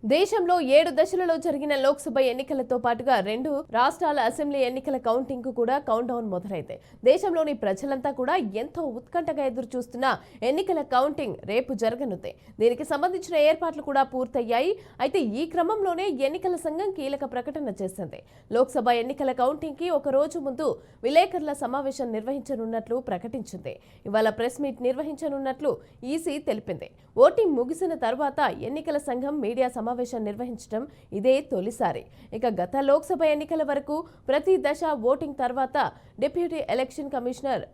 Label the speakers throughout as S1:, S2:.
S1: దేశంలో 7 దశలలో జరిగిన లోక్సభ ఎన్నికలతో పాటుగా 2 రాష్ట్రాల అసెంబ్లీ ఎన్నికల కౌంటింగ్ కు కూడా కౌంట్ డౌన్ మొదలైంది. దేశంలోని ప్రజలంతా కూడా ఎంతో ఉత్కంఠగా ఎదురు చూస్తున్న ఎన్నికల కౌంటింగ్ రేపు జరగనుంది. దీనికి సంబంధించిన ఏర్పాట్లు కూడా పూర్తయ్యాయి. అయితే ఈ క్రమంలోనే ఎన్నికల సంఘం కీలక ప్రకటన చేసింది. లోక్సభ ఎన్నికల కౌంటింగ్ కి ఒక రోజు ముందు విలేకరుల సమావేశం నిర్వహించనున్నట్లు ప్రకటించింది. ఇవాళ ప్రెస్ మీట్ నిర్వహించనున్నట్లు ఈసీ తెలిపింది. ఓటింగ్ ముగిసిన తర్వాత ఎన్నికల సంఘం మీడియా సమావేశం నిర్వహించడం ఇదే తొలిసారి. ఇక గత లోక్సభ ఎన్నికల వరకు ప్రతి దశ ఓటింగ్ తర్వాత డిప్యూటీ ఎలక్షన్ కమిషనర్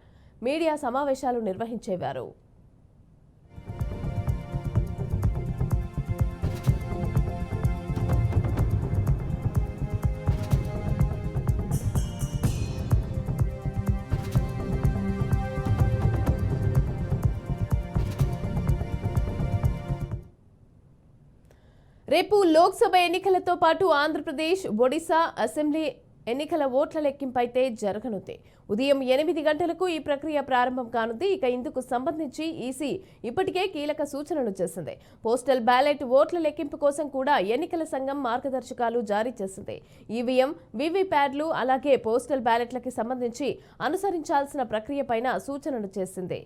S1: మీడియా సమావేశాలు నిర్వహించేవారు. రేపు లోక్సభ ఎన్నికలతో పాటు ఆంధ్రప్రదేశ్, ఒడిశా అసెంబ్లీ ఎన్నికల ఓట్ల లెక్కింపు అయితే జరగనుంది. ఉదయం 8 గంటలకు ఈ ప్రక్రియ ప్రారంభం కానుంది. ఇక ఇందుకు సంబంధించి ఈసీ ఇప్పటికే కీలక సూచనలు చేసింది. పోస్టల్ బ్యాలెట్ ఓట్ల లెక్కింపు కోసం కూడా ఎన్నికల సంఘం మార్గదర్శకాలు జారీ చేసింది. ఈవీఎం, వీవీప్యాడ్లు అలాగే పోస్టల్ బ్యాలెట్లకి సంబంధించి అనుసరించాల్సిన ప్రక్రియపైన సూచనలు చేసింది.